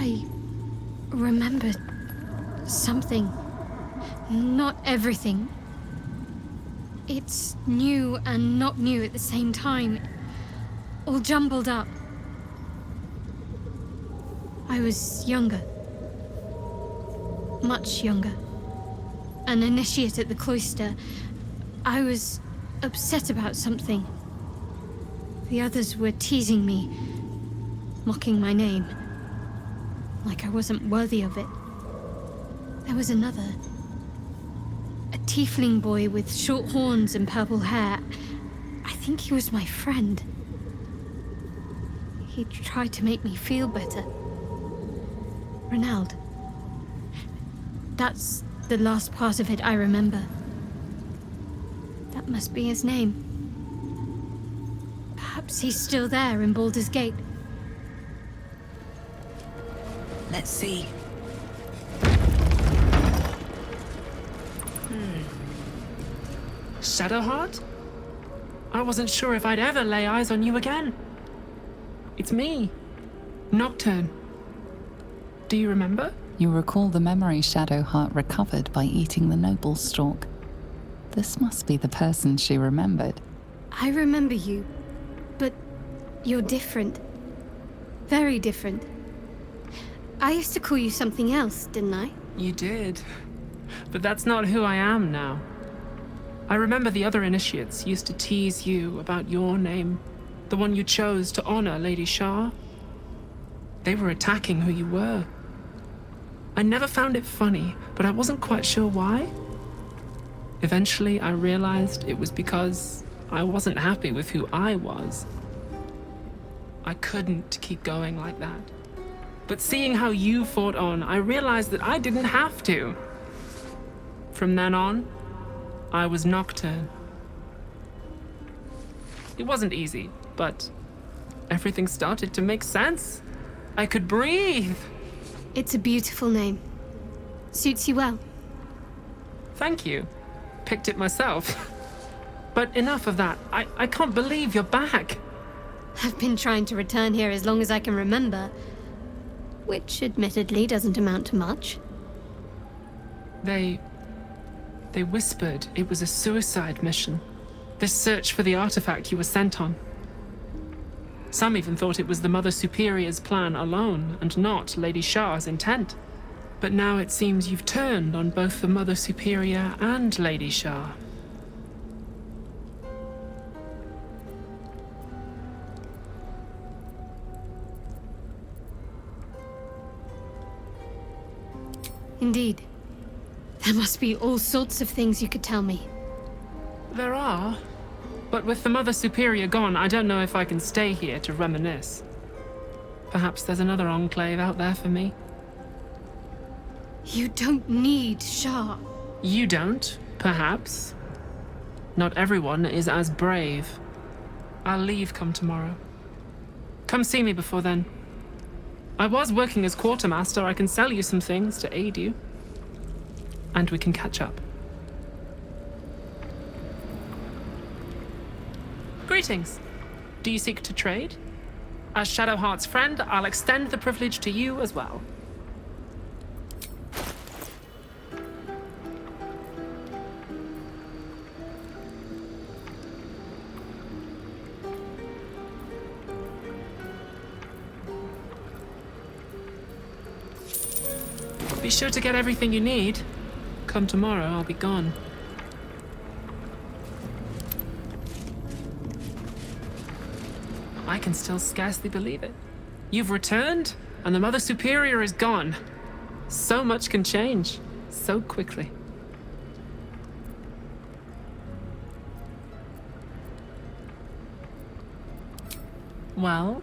I remembered something. Not everything. It's new and not new at the same time. All jumbled up. I was younger. Much younger. An initiate at the cloister. I was upset about something. The others were teasing me, mocking my name. Like I wasn't worthy of it. There was another. A tiefling boy with short horns and purple hair. I think he was my friend. He tried to make me feel better. Ronald. That's the last part of it I remember. That must be his name. Perhaps he's still there in Baldur's Gate. Let's see. Shadowheart? I wasn't sure if I'd ever lay eyes on you again. It's me, Nocturne. Do you remember? You recall the memory Shadowheart recovered by eating the noble stalk. This must be the person she remembered. I remember you, but you're different. Very different. I used to call you something else, didn't I? You did. But that's not who I am now. I remember the other initiates used to tease you about your name, the one you chose to honor Lady Shar. They were attacking who you were. I never found it funny, but I wasn't quite sure why. Eventually, I realized it was because I wasn't happy with who I was. I couldn't keep going like that. But seeing how you fought on, I realized that I didn't have to. From then on, I was Nocturne. It wasn't easy, but everything started to make sense. I could breathe. It's a beautiful name. Suits you well. Thank you. Picked it myself. But enough of that. I can't believe you're back. I've been trying to return here as long as I can remember, which admittedly doesn't amount to much. They whispered it was a suicide mission. This search for the artifact you were sent on. Some even thought it was the Mother Superior's plan alone, and not Lady Shar's intent. But now it seems you've turned on both the Mother Superior and Lady Shar. Indeed. There must be all sorts of things you could tell me. There are. But with the Mother Superior gone, I don't know if I can stay here to reminisce. Perhaps there's another enclave out there for me. You don't need Shar. You don't, perhaps. Not everyone is as brave. I'll leave come tomorrow. Come see me before then. I was working as quartermaster. I can sell you some things to aid you. And we can catch up. Greetings. Do you seek to trade? As Shadowheart's friend, I'll extend the privilege to you as well. Be sure to get everything you need. Come tomorrow, I'll be gone. I can still scarcely believe it. You've returned, and the Mother Superior is gone. So much can change, so quickly. Well,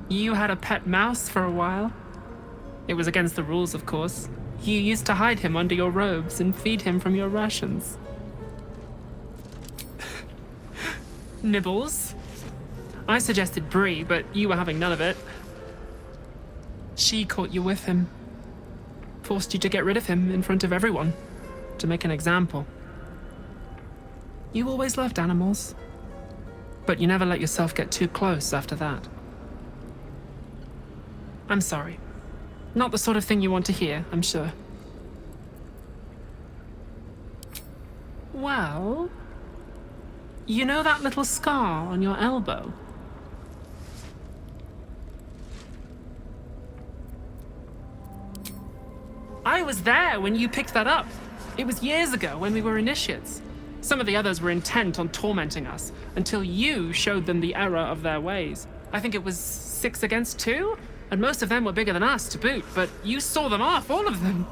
you had a pet mouse for a while. It was against the rules, of course. You used to hide him under your robes and feed him from your rations. Nibbles? I suggested Bree, but you were having none of it. She caught you with him. Forced you to get rid of him in front of everyone. To make an example. You always loved animals. But you never let yourself get too close after that. I'm sorry. Not the sort of thing you want to hear, I'm sure. Well, you know that little scar on your elbow? I was there when you picked that up. It was years ago when we were initiates. Some of the others were intent on tormenting us until you showed them the error of their ways. I think it was 6 against 2, and most of them were bigger than us to boot, but you saw them off, all of them.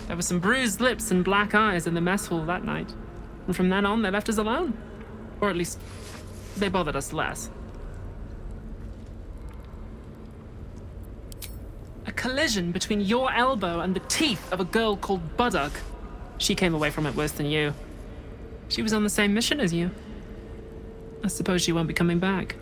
There were some bruised lips and black eyes in the mess hall that night. And from then on, they left us alone. Or at least, they bothered us less. A collision between your elbow and the teeth of a girl called Buddock. She came away from it worse than you. She was on the same mission as you. I suppose she won't be coming back.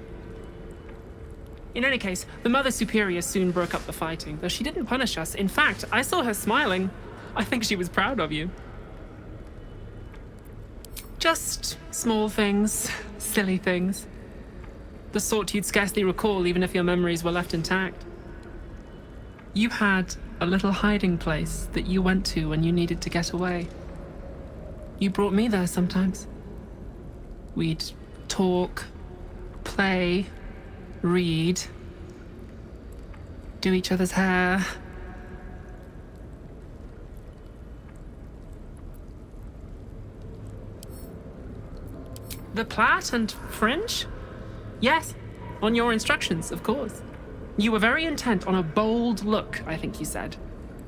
In any case, the Mother Superior soon broke up the fighting, though she didn't punish us. In fact, I saw her smiling. I think she was proud of you. Just small things, silly things. The sort you'd scarcely recall even if your memories were left intact. You had a little hiding place that you went to when you needed to get away. You brought me there sometimes. We'd talk, play, read, do each other's hair. The plait and fringe? Yes, on your instructions, of course. You were very intent on a bold look, I think you said.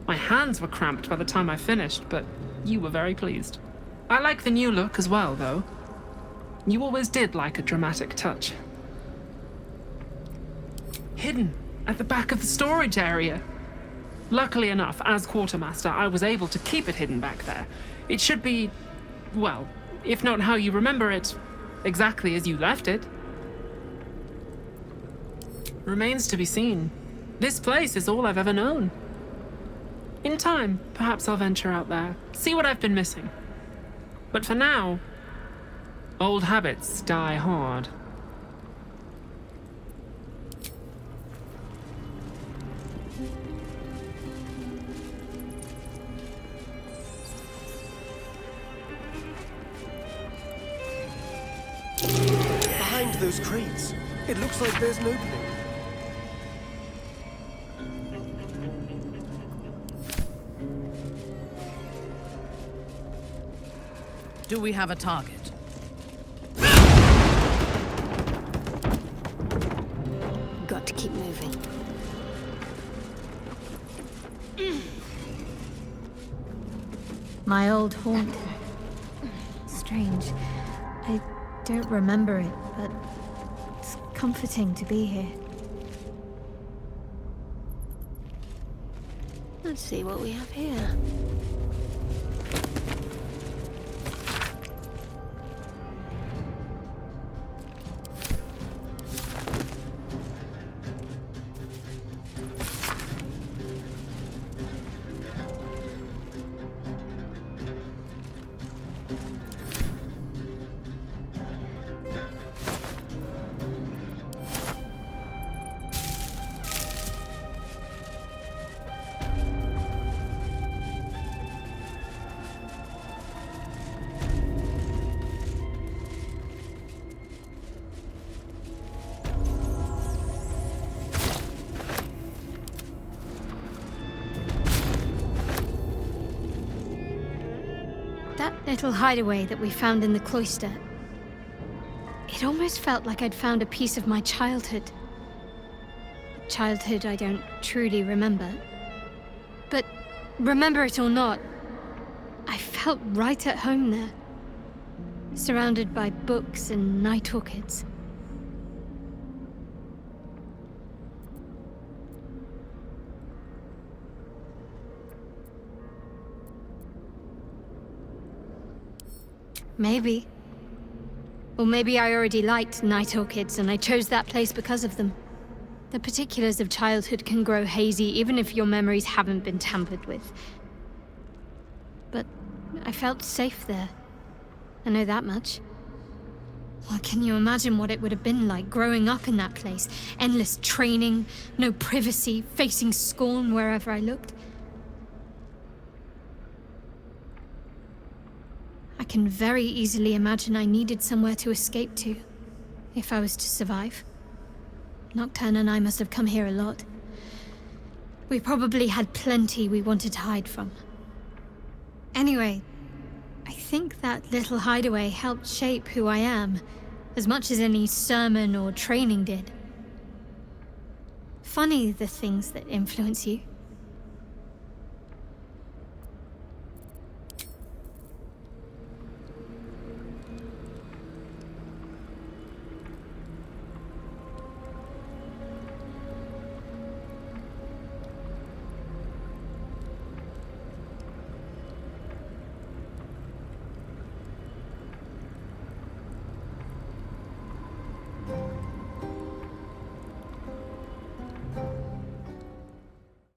My hands were cramped by the time I finished, but you were very pleased. I like the new look as well, though. You always did like a dramatic touch. Hidden at the back of the storage area. Luckily enough, as quartermaster, I was able to keep it hidden back there. It should be, well, if not how you remember it, exactly as you left it. Remains to be seen. This place is all I've ever known. In time, perhaps I'll venture out there, see what I've been missing. But for now, old habits die hard. Behind those crates, it looks like there's an opening. Do we have a target? Got to keep moving. My old haunt. Strange. I don't remember it, but it's comforting to be here. Let's see what we have here. That little hideaway that we found in the cloister. It almost felt like I'd found a piece of my childhood. Childhood I don't truly remember. But remember it or not, I felt right at home there. Surrounded by books and night orchids. Maybe. Or maybe I already liked night orchids and I chose that place because of them. The particulars of childhood can grow hazy even if your memories haven't been tampered with. But I felt safe there. I know that much. Well, can you imagine what it would have been like growing up in that place? Endless training, no privacy, facing scorn wherever I looked. I can very easily imagine I needed somewhere to escape to, if I was to survive. Nocturne and I must have come here a lot. We probably had plenty we wanted to hide from. Anyway, I think that little hideaway helped shape who I am, as much as any sermon or training did. Funny the things that influence you.